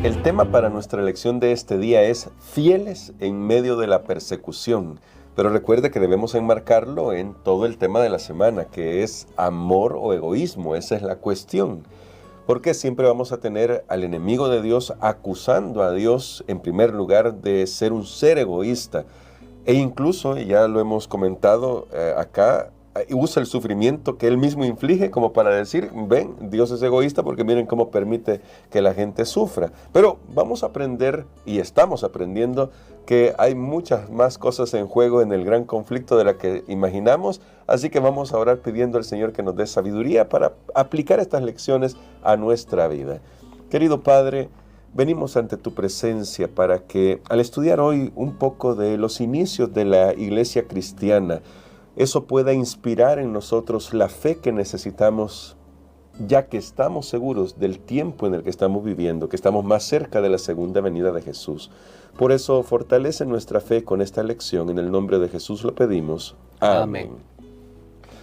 El tema para nuestra lección de este día es fieles en medio de la persecución. Pero recuerde que debemos enmarcarlo en todo el tema de la semana, que es amor o egoísmo. Esa es la cuestión. Porque siempre vamos a tener al enemigo de Dios acusando a Dios en primer lugar de ser un ser egoísta. E incluso, ya lo hemos comentado acá, usa el sufrimiento que él mismo inflige como para decir, ven, Dios es egoísta porque miren cómo permite que la gente sufra. Pero vamos a aprender, y estamos aprendiendo, que hay muchas más cosas en juego en el gran conflicto de la que imaginamos, así que vamos a orar pidiendo al Señor que nos dé sabiduría para aplicar estas lecciones a nuestra vida. Querido Padre, venimos ante tu presencia para que al estudiar hoy un poco de los inicios de la iglesia cristiana, eso pueda inspirar en nosotros la fe que necesitamos, ya que estamos seguros del tiempo en el que estamos viviendo, que estamos más cerca de la segunda venida de Jesús. Por eso, fortalece nuestra fe con esta lección. En el nombre de Jesús lo pedimos. Amén.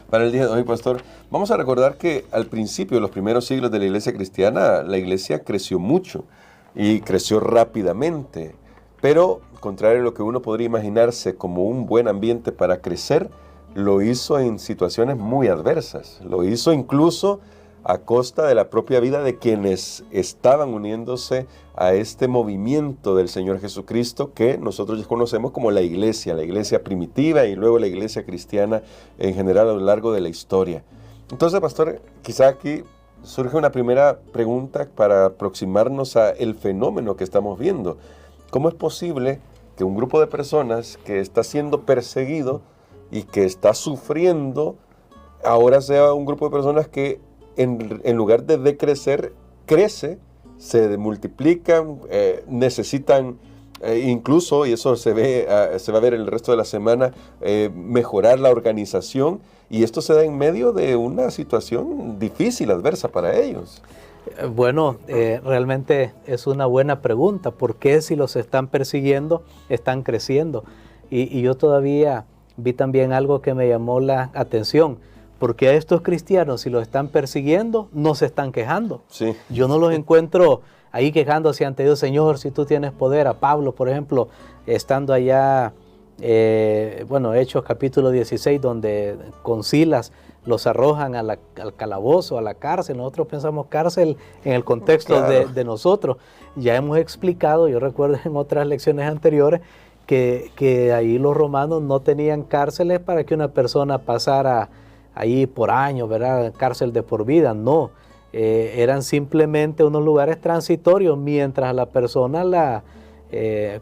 Para el día de hoy, pastor, vamos a recordar que al principio, de los primeros siglos de la iglesia cristiana, la iglesia creció mucho y creció rápidamente. Pero, contrario a lo que uno podría imaginarse como un buen ambiente para crecer, lo hizo en situaciones muy adversas. Lo hizo incluso a costa de la propia vida de quienes estaban uniéndose a este movimiento del Señor Jesucristo que nosotros ya conocemos como la iglesia primitiva y luego la iglesia cristiana en general a lo largo de la historia. Entonces, pastor, quizá aquí surge una primera pregunta para aproximarnos a el fenómeno que estamos viendo. ¿Cómo es posible que un grupo de personas que está siendo perseguido y que está sufriendo, ahora sea un grupo de personas que en lugar de decrecer, crece, se multiplican, necesitan incluso, y eso se va a ver el resto de la semana, mejorar la organización, y esto se da en medio de una situación difícil, adversa para ellos? Bueno, realmente es una buena pregunta. ¿Por qué si los están persiguiendo, están creciendo? Y yo todavía vi también algo que me llamó la atención. Porque a estos cristianos, si los están persiguiendo, no se están quejando. Sí. Yo no los encuentro ahí quejándose ante Dios, Señor, si tú tienes poder. A Pablo, por ejemplo, estando allá, Hechos capítulo 16, donde con Silas los arrojan al calabozo, a la cárcel. Nosotros pensamos cárcel en el contexto de nosotros. Ya hemos explicado, yo recuerdo en otras lecciones anteriores, que ahí los romanos no tenían cárceles para que una persona pasara ahí por años, ¿verdad? Cárcel de por vida, no. Eran simplemente unos lugares transitorios mientras a la persona la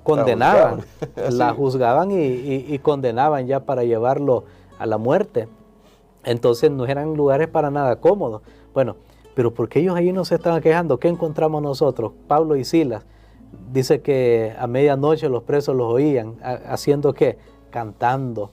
condenaban, la juzgaban y condenaban ya para llevarlo a la muerte. Entonces no eran lugares para nada cómodos. Bueno, pero ¿por qué ellos ahí no se estaban quejando? ¿Qué encontramos nosotros? Pablo y Silas. Dice que a medianoche los presos los oían, haciendo ¿qué? Cantando,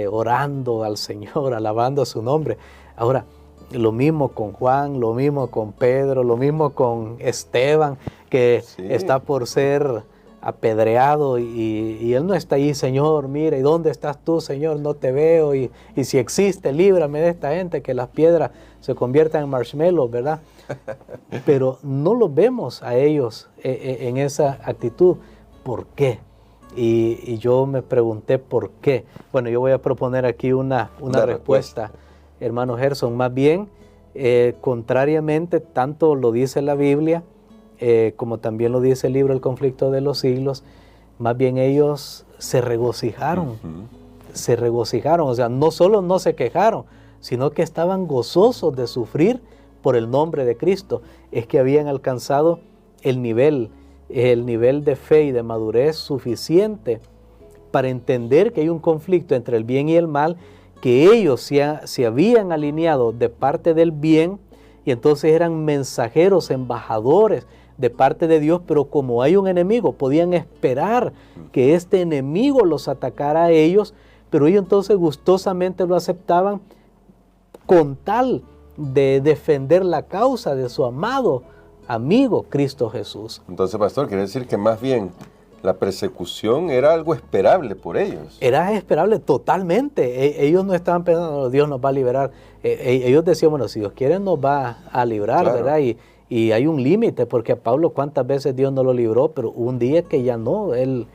orando al Señor, alabando su nombre. Ahora, lo mismo con Juan, lo mismo con Pedro, lo mismo con Esteban, que está por ser apedreado y él no está ahí, Señor, mira, ¿y dónde estás tú, Señor? No te veo, y si existe, líbrame de esta gente, que las piedras se conviertan en marshmallows, ¿verdad? Pero no los vemos a ellos en esa actitud. ¿Por qué? Y yo me pregunté por qué. Bueno, yo voy a proponer aquí una respuesta, hermano Gerson. Más bien, contrariamente, tanto lo dice la Biblia, como también lo dice el libro El conflicto de los siglos, más bien ellos se regocijaron. Se regocijaron, o sea, no solo no se quejaron, sino que estaban gozosos de sufrir por el nombre de Cristo. Es que habían alcanzado el nivel de fe y de madurez suficiente para entender que hay un conflicto entre el bien y el mal, que ellos se habían alineado de parte del bien y entonces eran mensajeros, embajadores de parte de Dios, pero como hay un enemigo, podían esperar que este enemigo los atacara a ellos, pero ellos entonces gustosamente lo aceptaban con tal de defender la causa de su amado amigo Cristo Jesús. Entonces, pastor, quiere decir que más bien la persecución era algo esperable por ellos. Era esperable totalmente. Ellos no estaban pensando, Dios nos va a liberar. Ellos decían, bueno, si Dios quiere nos va a librar, claro, ¿verdad? Y hay un límite, porque a Pablo cuántas veces Dios no lo libró, pero hubo un día que ya no, él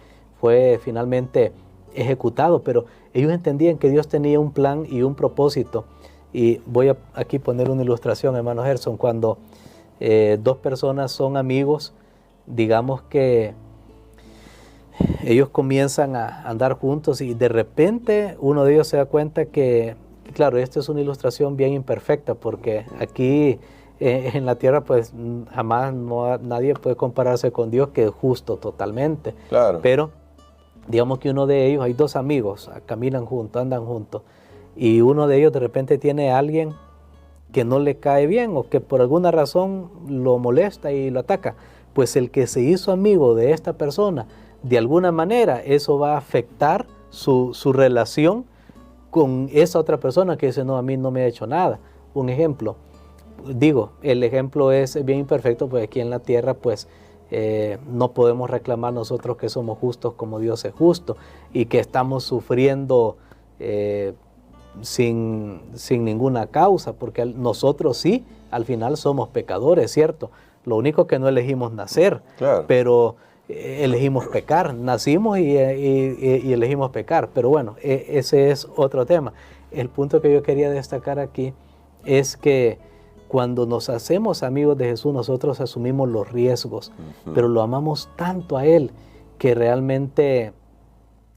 fue finalmente ejecutado, pero ellos entendían que Dios tenía un plan y un propósito. Y voy a aquí poner una ilustración, hermano Gerson, cuando dos personas son amigos, digamos que ellos comienzan a andar juntos y de repente uno de ellos se da cuenta que, claro, esta es una ilustración bien imperfecta, porque aquí en la tierra pues jamás nadie puede compararse con Dios, que es justo totalmente. Claro. Pero digamos que uno de ellos, hay dos amigos, caminan juntos, andan juntos, y uno de ellos de repente tiene a alguien que no le cae bien o que por alguna razón lo molesta y lo ataca. Pues el que se hizo amigo de esta persona, de alguna manera eso va a afectar su relación con esa otra persona que dice, no, a mí no me ha hecho nada. Un ejemplo, digo, el ejemplo es bien imperfecto, pues aquí en la tierra pues no podemos reclamar nosotros que somos justos como Dios es justo y que estamos sufriendo sin ninguna causa, porque nosotros sí, al final somos pecadores, ¿cierto? Lo único que no elegimos nacer, claro, pero elegimos pecar, nacimos y elegimos pecar, pero bueno, ese es otro tema. El punto que yo quería destacar aquí es que cuando nos hacemos amigos de Jesús, nosotros asumimos los riesgos, pero lo amamos tanto a Él que realmente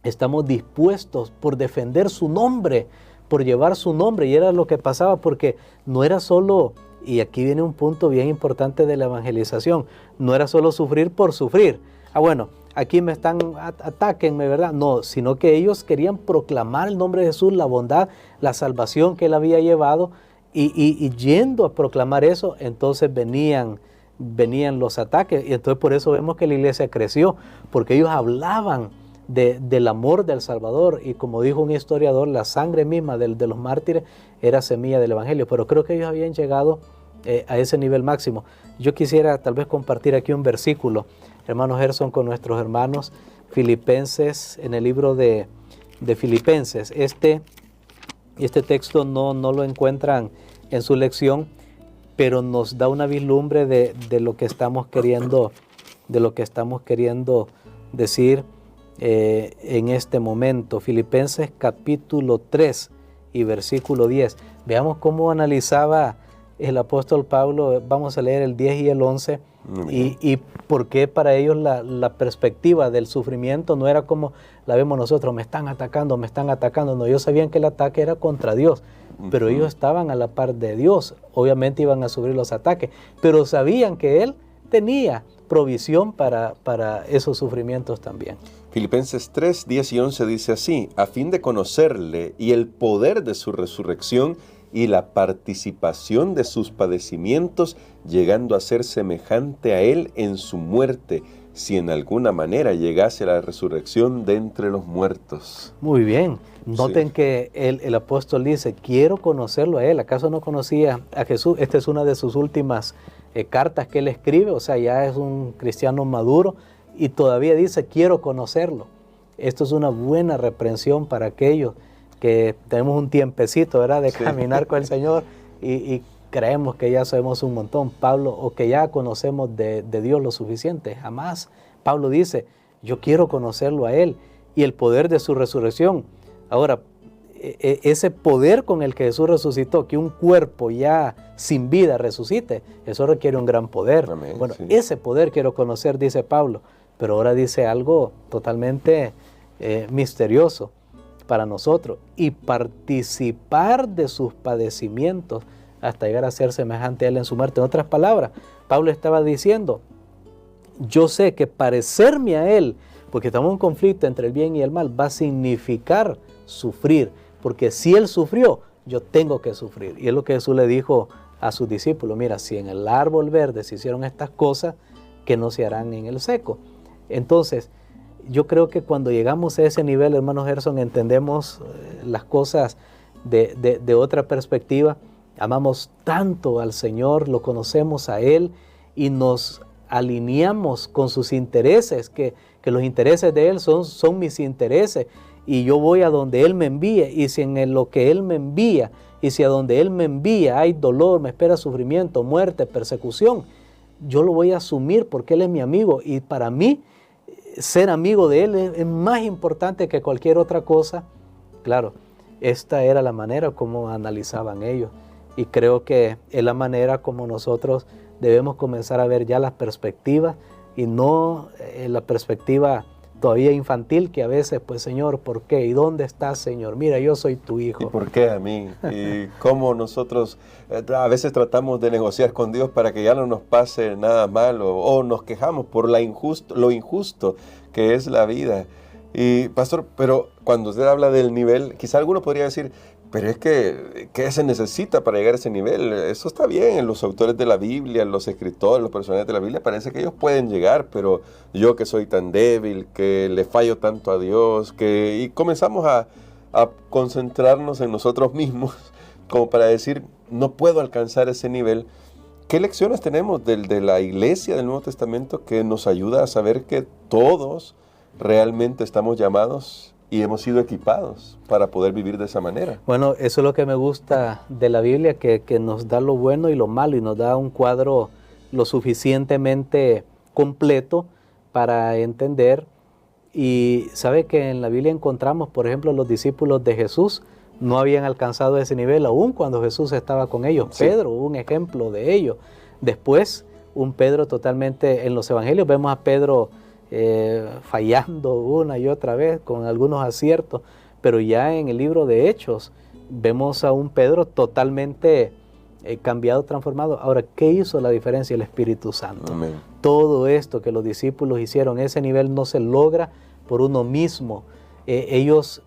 estamos dispuestos por defender su nombre, por llevar su nombre. Y era lo que pasaba, porque no era solo, y aquí viene un punto bien importante de la evangelización, no era solo sufrir por sufrir. Bueno, aquí me están, atáquenme, ¿verdad? No, sino que ellos querían proclamar el nombre de Jesús, la bondad, la salvación que Él había llevado, y yendo a proclamar eso, entonces venían los ataques, y entonces por eso vemos que la iglesia creció, porque ellos hablaban del amor del Salvador, y como dijo un historiador, la sangre misma de los mártires era semilla del evangelio, pero creo que ellos habían llegado a ese nivel máximo. Yo quisiera tal vez compartir aquí un versículo, hermano Gerson, con nuestros hermanos Filipenses, en el libro de Filipenses. Este texto no lo encuentran en su lección, pero nos da una vislumbre de lo que estamos queriendo decir en este momento. Filipenses capítulo 3 y versículo 10. Veamos cómo analizaba el apóstol Pablo. Vamos a leer el 10 y el 11 y por qué para ellos la perspectiva del sufrimiento no era como la vemos nosotros, me están atacando. No, ellos sabían que el ataque era contra Dios, pero ellos estaban a la par de Dios. Obviamente iban a sufrir los ataques, pero sabían que Él tenía provisión para esos sufrimientos también. Filipenses 3, 10 y 11 dice así: a fin de conocerle y el poder de su resurrección y la participación de sus padecimientos, llegando a ser semejante a Él en su muerte, si en alguna manera llegase a la resurrección de entre los muertos. Muy bien. Noten que el apóstol dice, quiero conocerlo a Él. ¿Acaso no conocía a Jesús? Esta es una de sus últimas cartas que él escribe, o sea, ya es un cristiano maduro y todavía dice, quiero conocerlo. Esto es una buena reprensión para aquellos que tenemos un tiempecito, ¿verdad?, de caminar con el Señor y creemos que ya sabemos un montón, Pablo, o que ya conocemos de Dios lo suficiente. Jamás. Pablo dice, yo quiero conocerlo a Él y el poder de su resurrección. Ahora, ese poder con el que Jesús resucitó, que un cuerpo ya sin vida resucite, eso requiere un gran poder. Amén, bueno, sí. Ese poder quiero conocer, dice Pablo, pero ahora dice algo totalmente misterioso para nosotros, y participar de sus padecimientos hasta llegar a ser semejante a Él en su muerte. En otras palabras, Pablo estaba diciendo, yo sé que parecerme a Él, porque estamos en un conflicto entre el bien y el mal, va a significar sufrir, porque si Él sufrió, yo tengo que sufrir. Y es lo que Jesús le dijo a sus discípulos, mira, si en el árbol verde se hicieron estas cosas, que no se harán en el seco. Entonces, yo creo que cuando llegamos a ese nivel, hermano Gerson, entendemos las cosas de otra perspectiva, amamos tanto al Señor, lo conocemos a Él y nos alineamos con sus intereses, que los intereses de Él son mis intereses, y yo voy a donde Él me envíe, y si en lo que Él me envía, y si a donde Él me envía hay dolor, me espera sufrimiento, muerte, persecución, yo lo voy a asumir porque Él es mi amigo, y para mí ser amigo de Él es más importante que cualquier otra cosa. Claro, esta era la manera como analizaban ellos, y creo que es la manera como nosotros debemos comenzar a ver ya las perspectivas, y no la perspectiva todavía infantil, que a veces, pues, Señor, ¿por qué? ¿Y dónde estás, Señor? Mira, yo soy tu hijo. ¿Y por qué a mí? Y cómo nosotros a veces tratamos de negociar con Dios para que ya no nos pase nada malo, o nos quejamos por lo injusto que es la vida. Y, pastor, pero cuando usted habla del nivel, quizá alguno podría decir, pero es que, ¿qué se necesita para llegar a ese nivel? Eso está bien, en los autores de la Biblia, los escritores, los personajes de la Biblia, parece que ellos pueden llegar, pero yo que soy tan débil, que le fallo tanto a Dios, y comenzamos a concentrarnos en nosotros mismos, como para decir, no puedo alcanzar ese nivel. ¿Qué lecciones tenemos de la iglesia del Nuevo Testamento que nos ayuda a saber que todos realmente estamos llamados y hemos sido equipados para poder vivir de esa manera? Bueno, eso es lo que me gusta de la Biblia, que nos da lo bueno y lo malo, y nos da un cuadro lo suficientemente completo para entender. Y sabe que en la Biblia encontramos, por ejemplo, los discípulos de Jesús no habían alcanzado ese nivel aún cuando Jesús estaba con ellos. Sí. Pedro, un ejemplo de ello. Después, un Pedro totalmente, en los evangelios vemos a Pedro fallando una y otra vez con algunos aciertos, pero ya en el libro de Hechos vemos a un Pedro totalmente cambiado, transformado. Ahora, ¿qué hizo la diferencia? El Espíritu Santo. Amén. Todo esto que los discípulos hicieron, ese nivel no se logra por uno mismo. Ellos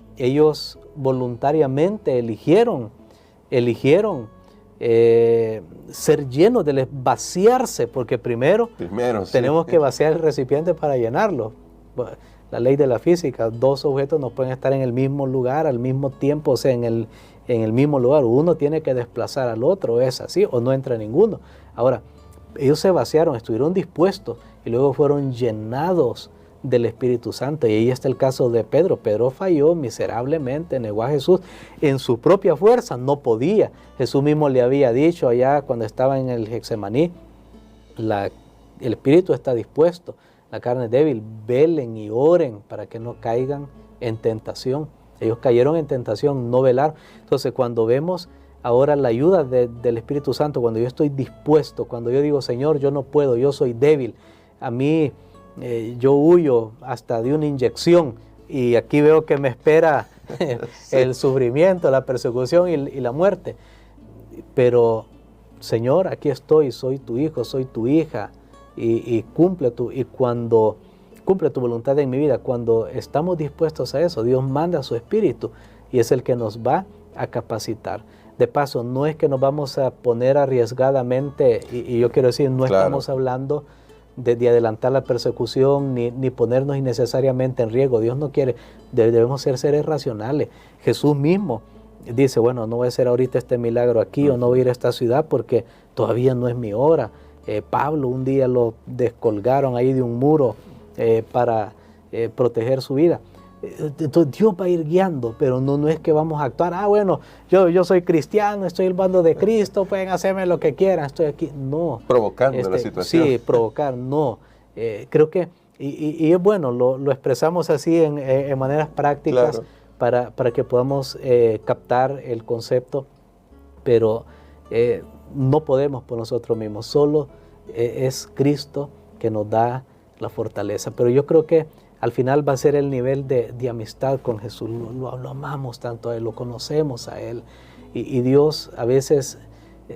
voluntariamente eligieron ser llenos de vaciarse, porque primero tenemos que vaciar el recipiente para llenarlo. La ley de la física, dos objetos no pueden estar en el mismo lugar al mismo tiempo, o sea, en el mismo lugar. Uno tiene que desplazar al otro, es así, o no entra ninguno. Ahora, ellos se vaciaron, estuvieron dispuestos y luego fueron llenados del Espíritu Santo. Y ahí está el caso de Pedro. Pedro falló miserablemente, negó a Jesús en su propia fuerza, no podía. Jesús mismo le había dicho allá cuando estaba en el Getsemaní, el espíritu está dispuesto, la carne es débil, velen y oren para que no caigan en tentación. Ellos cayeron en tentación, no velaron. Entonces, cuando vemos ahora la ayuda del Espíritu Santo, cuando yo estoy dispuesto, cuando yo digo, Señor, yo no puedo, yo soy débil, a mí yo huyo hasta de una inyección, y aquí veo que me espera sí, el sufrimiento, la persecución y la muerte. Pero, Señor, aquí estoy, soy tu hijo, soy tu hija, y cumple tu voluntad en mi vida. Cuando estamos dispuestos a eso, Dios manda a su Espíritu y es el que nos va a capacitar. De paso, no es que nos vamos a poner arriesgadamente, y yo quiero decir, no estamos hablando de adelantar la persecución ni ponernos innecesariamente en riesgo. Dios no quiere, debemos ser seres racionales. Jesús mismo dice, bueno, no voy a hacer ahorita este milagro aquí, o no voy a ir a esta ciudad porque todavía no es mi hora. Pablo un día lo descolgaron ahí de un muro para proteger su vida. Entonces Dios va a ir guiando, pero no es que vamos a actuar, bueno, yo soy cristiano, estoy en el bando de Cristo, pueden hacerme lo que quieran, estoy aquí. No. Provocando la situación. Sí, provocar, no. Creo que, y es bueno, lo expresamos así en maneras prácticas, claro, para que podamos captar el concepto, pero no podemos por nosotros mismos, solo es Cristo que nos da la fortaleza. Pero yo creo que al final va a ser el nivel de amistad con Jesús. Lo amamos tanto a Él, lo conocemos a Él. Y Dios a veces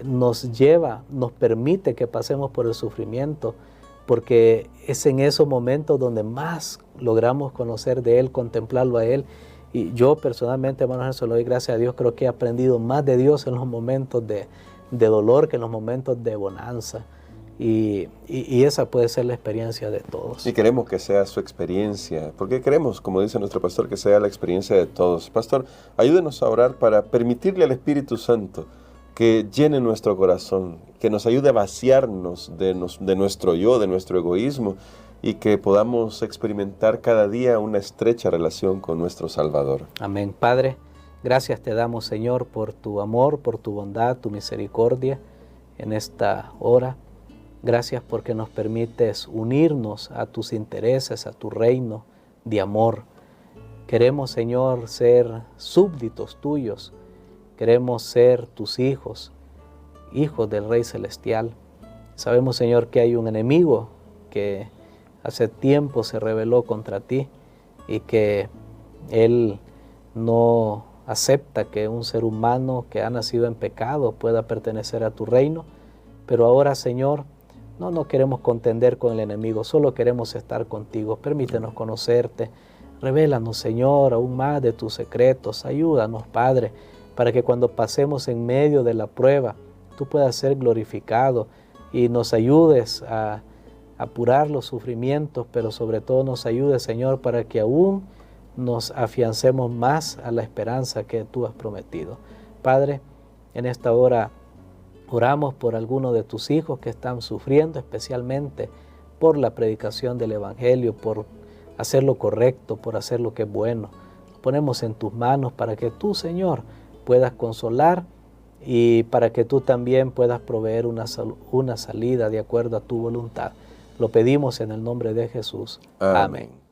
nos permite que pasemos por el sufrimiento, porque es en esos momentos donde más logramos conocer de Él, contemplarlo a Él. Y yo personalmente, hermano Jesús, le doy gracias a Dios. Creo que he aprendido más de Dios en los momentos de dolor que en los momentos de bonanza. Y esa puede ser la experiencia de todos. Y queremos que sea su experiencia, porque queremos, como dice nuestro pastor, que sea la experiencia de todos. Pastor, ayúdenos a orar para permitirle al Espíritu Santo que llene nuestro corazón, que nos ayude a vaciarnos de nuestro yo, de nuestro egoísmo, y que podamos experimentar cada día una estrecha relación con nuestro Salvador. Amén. Padre, gracias te damos, Señor, por tu amor, por tu bondad, tu misericordia en esta hora. Gracias porque nos permites unirnos a tus intereses, a tu reino de amor. Queremos, Señor, ser súbditos tuyos. Queremos ser tus hijos, hijos del Rey Celestial. Sabemos, Señor, que hay un enemigo que hace tiempo se rebeló contra ti y que él no acepta que un ser humano que ha nacido en pecado pueda pertenecer a tu reino. Pero ahora, Señor, no queremos contender con el enemigo, solo queremos estar contigo. Permítenos conocerte. Revélanos, Señor, aún más de tus secretos. Ayúdanos, Padre, para que cuando pasemos en medio de la prueba, tú puedas ser glorificado y nos ayudes a apurar los sufrimientos, pero sobre todo nos ayudes, Señor, para que aún nos afiancemos más a la esperanza que tú has prometido. Padre, en esta hora oramos por algunos de tus hijos que están sufriendo, especialmente por la predicación del Evangelio, por hacer lo correcto, por hacer lo que es bueno. Nos ponemos en tus manos para que tú, Señor, puedas consolar y para que tú también puedas proveer una salida de acuerdo a tu voluntad. Lo pedimos en el nombre de Jesús. Amén.